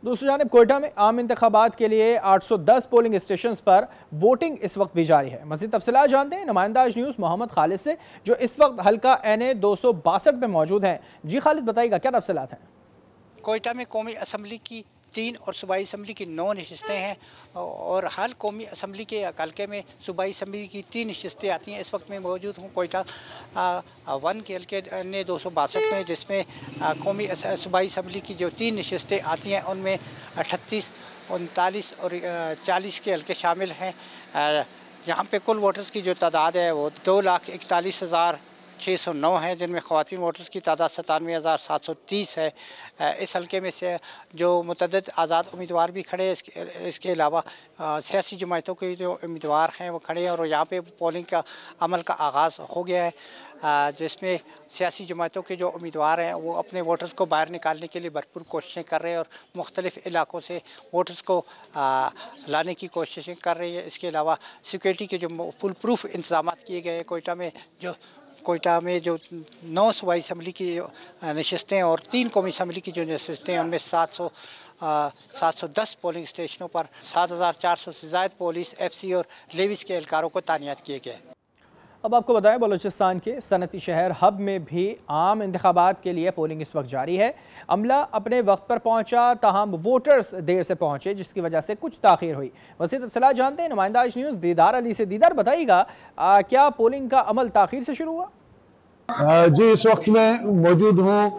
दूसरी जानिब कोयटा में आम इंतखाबात के लिए 810 पोलिंग स्टेशन पर वोटिंग इस वक्त भी जारी है। मज़ीद तफसीलात जानते हैं नुमाइंदा आज न्यूज़ मोहम्मद खालिद से, जो इस वक्त हल्का NA 262 में मौजूद हैं। जी खालिद, बताइएगा क्या तफसीलात हैं। कोयटा में कौमी असम्बली की 3 और सूबाई असम्बली की 9 नशस्तें हैं और हर कौमी असम्बली के हल्के में सूबाई असम्बली की 3 नशस्तें आती हैं। इस वक्त मैं मौजूद हूँ कोयटा 1 के हल्के NA 262 में, जिसमें कौमी सूबाई असम्बली की जो 3 नशस्तें आती हैं उनमें 38, 39 और 40 के हल्के शामिल हैं। यहाँ पे कुल वोटर्स की जो तादाद है वो 2,41,609 है, जिनमें ख़वातीन वोटर्स की तादाद 97,730 है। इस हल्के में से जो मुतअद्दिद आज़ाद उम्मीदवार भी खड़े हैं, इसके अलावा सियासी जमातों के जो उम्मीदवार हैं वो खड़े हैं और यहाँ पे पोलिंग का अमल का आगाज़ हो गया है, जिसमें सियासी जमातों के जो उम्मीदवार हैं वो अपने वोटर्स को बाहर निकालने के लिए भरपूर कोशिशें कर रहे हैं और मुख्तलिफ़ इलाकों से वोटर्स को लाने की कोशिशें कर रही है। इसके अलावा सिक्योरिटी के जो फुल प्रूफ इंतजाम किए गए हैं कोयटा में जो 9 सूबाई असम्बली की नशस्तें और 3 कौमी असम्बली की जो नशस्तें हैं उनमें 710 पोलिंग स्टेशनों पर 7,400 से ज़ायद पुलिस, FC और लेविस के एहलकारों को तानियात किए गए। अब आपको बताएं, बलूचिस्तान के सनती शहर हब में भी आम इंतखाबात के लिए पोलिंग इस वक्त जारी है। अमला अपने वक्त पर पहुंचा, ताहम वोटर्स देर से पहुंचे, जिसकी वजह से कुछ ताख़ीर हुई। वसीत तफसीलात जानते हैं नुमाइंदा आज न्यूज़ दीदार अली से। दीदार, बताइएगा क्या पोलिंग का अमल ताख़ीर से शुरू हुआ? जी, इस वक्त मैं मौजूद हूँ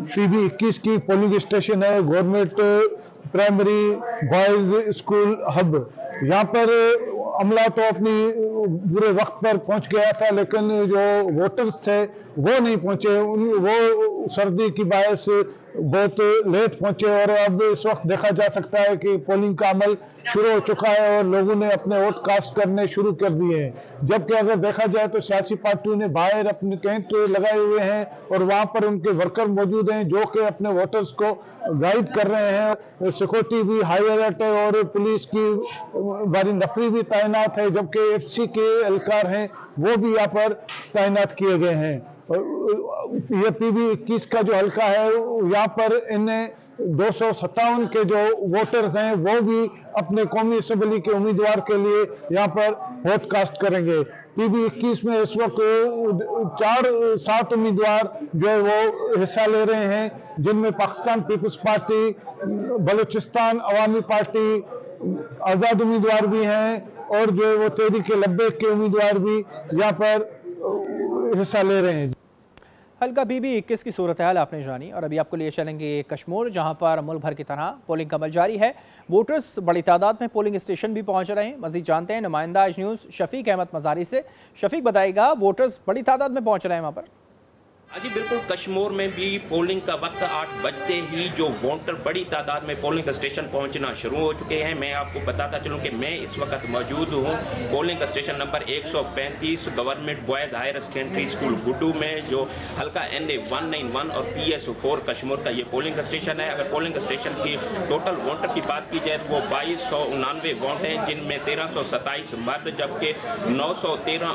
PB 21 की पोलिंग स्टेशन है, government primary boys school hub. यहाँ पर अमला तो अपनी पूरे वक्त पर पहुंच गया था, लेकिन जो वोटर्स थे वो नहीं पहुंचे। वो सर्दी की बायस बहुत लेट पहुंचे और अब इस वक्त देखा जा सकता है कि पोलिंग का अमल शुरू हो चुका है और लोगों ने अपने वोट कास्ट करने शुरू कर दिए हैं। जबकि अगर देखा जाए तो सियासी पार्टियों ने बाहर अपने टेंट लगाए हुए हैं और वहां पर उनके वर्कर मौजूद हैं जो कि अपने वोटर्स को गाइड कर रहे हैं। सिक्योरिटी भी हाई अलर्ट है और पुलिस की बारी नफरी भी तैनात है, जबकि FC के एहलकार हैं वो भी यहाँ पर तैनात किए गए हैं। ये PB 21 का जो हल्का है यहाँ पर इन्हें 257 के जो वोटर्स हैं वो भी अपने कौमी असम्बली के उम्मीदवार के लिए यहाँ पर वोट कास्ट करेंगे। PB 21 में इस वक्त 4-7 उम्मीदवार जो है वो हिस्सा ले रहे हैं, जिनमें पाकिस्तान पीपल्स पार्टी, बलूचिस्तान अवामी पार्टी, आज़ाद उम्मीदवार भी हैं और जो है वो तहरीक लब्बैक के उम्मीदवार भी यहाँ पर हिस्सा ले रहे हैं। हल्का PB 21 की सूरत हाल आपने जानी और अभी आपको लिए चलेंगे कश्मीर, जहां पर मुल्क भर की तरह पोलिंग का अमल जारी है। वोटर्स बड़ी तादाद में पोलिंग स्टेशन भी पहुंच रहे हैं। मजीद जानते हैं नुमाइंदा आज न्यूज़ शफीक अहमद मज़ारी से। शफीक, बताइएगा वोटर्स बड़ी तादाद में पहुंच रहे हैं वहाँ पर? जी बिल्कुल, कश्मीर में भी पोलिंग का वक्त 8 बजते ही जो वोटर बड़ी तादाद में पोलिंग स्टेशन पहुंचना शुरू हो चुके हैं। मैं आपको बताता चलूं कि मैं इस वक्त मौजूद हूं polling station number 135 government boys higher secondary school Guddu में, जो हल्का NA 191 और PS 4 कश्मीर का ये पोलिंग स्टेशन है। अगर पोलिंग स्टेशन की टोटल वोटर की बात की जाए तो वो 2299 वोट हैं, जिनमें 1327 मर्द जबकि 913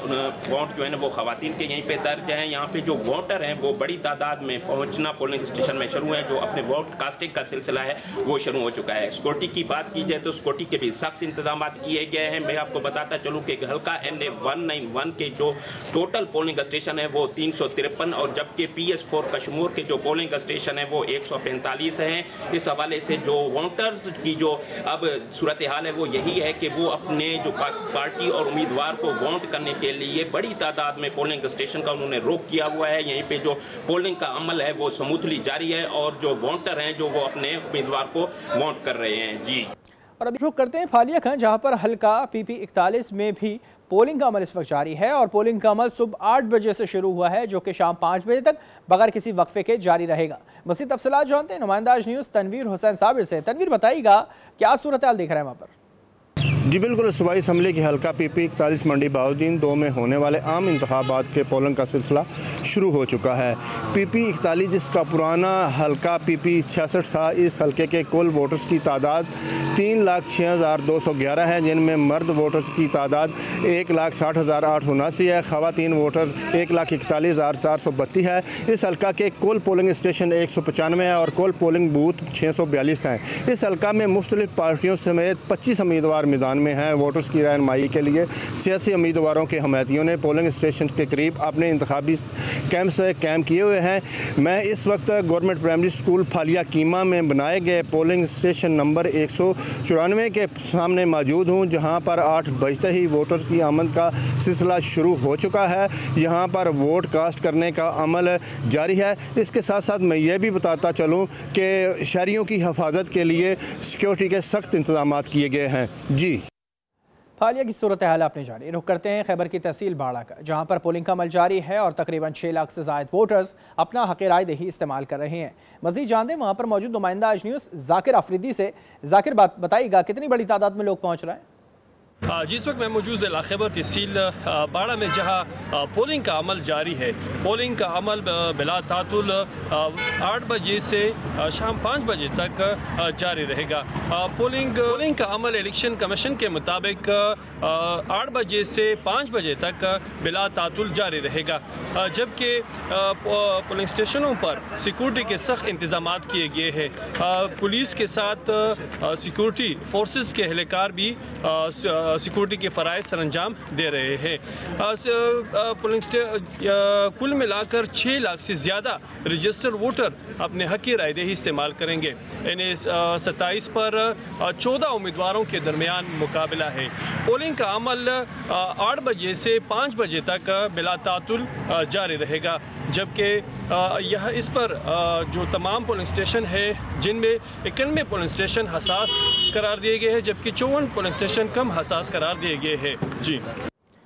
वोट जो है ना वो खवातीन के यहीं पे दर्ज हैं। यहाँ पे जो वोटर हैं वो बड़ी तादाद में पहुंचना पोलिंग स्टेशन में शुरू है। जो अपने वोट कास्टिंग का सिलसिला है वो शुरू हो चुका है। सिक्योरिटी की बात की जाए तो सिक्योरिटी के भी सख्त इंतजाम किए गए हैं। मैं आपको बताता चलूं कि हल्का NA 191 के जो टोटल पोलिंग स्टेशन है वो 353 और जबकि PS 4 कश्मीर के जो पोलिंग स्टेशन है वो 145 हैं। इस हवाले से जो वोटर्स की जो अब सूरत हाल है वो यही है कि वो अपने जो पार्टी और उम्मीदवार को वोट करने के लिए बड़ी तादाद में पोलिंग स्टेशन का उन्होंने रोक किया हुआ है। यहीं पे जो पोलिंग का अमल है वो स्मूथली जारी है और जो वोटर हैं जो वो अपने उम्मीदवार को वोट कर रहे हैं। जी, और अभी रुक करते हैं फालिया खां, जहां पर हल्का PP 41 में भी पोलिंग का अमल इस वक्त जारी है और पोलिंग का अमल सुबह 8 बजे से शुरू हुआ है, जो कि शाम 5 बजे तक बगैर किसी वक्फे के जारी रहेगा। मज़ीद तफसीलात जानते हैं नुमाइंदा आज न्यूज़ तनवीर हुसैन साबिर से। तनवीर, बताइएगा क्या सूरत हाल देख रहे हैं वहाँ पर? जी बिल्कुल, सूबाई असम्बली की हल्का PP 41 मंडी बहाउद्दीन 2 में होने वाले आम इंतखाबात के पोलिंग का सिलसिला शुरू हो चुका है। PP 41 जिसका पुराना हल्का PP 66 था, इस हल्के के कुल वोटर्स की तादाद 3,06,211 है, जिनमें मर्द वोटर्स की तादाद 1,60,879 है, ख़वातीन वोटर 1,41,432 है। इस हल्का के कुल पोलिंग स्टेशन 195 है और कुल पोलिंग बूथ 642 हैं। इस हल्का में मुख्तलिफ पार्टियों समेत 25 उम्मीदवार मैदान में हैं। वोटर्स की रहनुमाई के लिए सियासी उम्मीदवारों के हमायतियों ने पोलिंग स्टेशन के करीब अपने इंतखाबी कैंप से कैंप किए हुए हैं। मैं इस वक्त गवर्नमेंट प्राइमरी स्कूल फालिया कीमा में बनाए गए पोलिंग स्टेशन नंबर 194 के सामने मौजूद हूँ, जहाँ पर 8 बजते ही वोटर्स की आमद का सिलसिला शुरू हो चुका है। यहाँ पर वोट कास्ट करने का अमल जारी है। इसके साथ साथ मैं ये भी बताता चलूँ कि शहरियों की हिफाजत के लिए सिक्योरिटी के सख्त इंतजाम किए गए हैं। जी, फालिया की सूरत हाल आपने जानी। रुख करते हैं खैबर की तहसील बाड़ा का, जहां पर पोलिंग का अमल जारी है और तकरीबन 6 लाख से ज़ायद वोटर्स अपना हक़ राय दही इस्तेमाल कर रहे हैं। मज़ीद जान दें वहां पर मौजूद नुमाइंदा आज न्यूज़ जाकिर आफरीदी से। जाकिर, बात बताइएगा कितनी बड़ी तादाद में लोग पहुँच रहे हैं? जी, इस वक्त मैं मौजूद ज़िला खैबर तहसील बाड़ा में, जहां पोलिंग का अमल जारी है। पोलिंग का अमल बिला तातुल 8 बजे से शाम 5 बजे तक जारी रहेगा। पोलिंग का अमल इलेक्शन कमीशन के मुताबिक 8 बजे से 5 बजे तक बिला तातुल जारी रहेगा, जबकि पोलिंग स्टेशनों पर सिक्योरिटी के सख्त इंतजाम किए गए हैं। पुलिस के साथ सिक्योरिटी फोर्सेस के एहलकार भी सिक्योरिटी के फ़राइज़ सरअंजाम दे रहे हैं। कुल मिलाकर 6 लाख से ज़्यादा रजिस्टर्ड वोटर अपने हक़ की राय दही इस्तेमाल करेंगे। इन्हें 27 पर 14 उम्मीदवारों के दरमियान मुकाबला है। पोलिंग का अमल 8 बजे से 5 बजे तक बिला तातुल जारी रहेगा, जबकि यह इस पर जो तमाम पोलिंग स्टेशन है, जिनमें 91 पोलिंग स्टेशन हसास करार दिए गए हैं, जबकि 54 पोलिंग स्टेशन कम हसास करार दिए गए हैं। जी।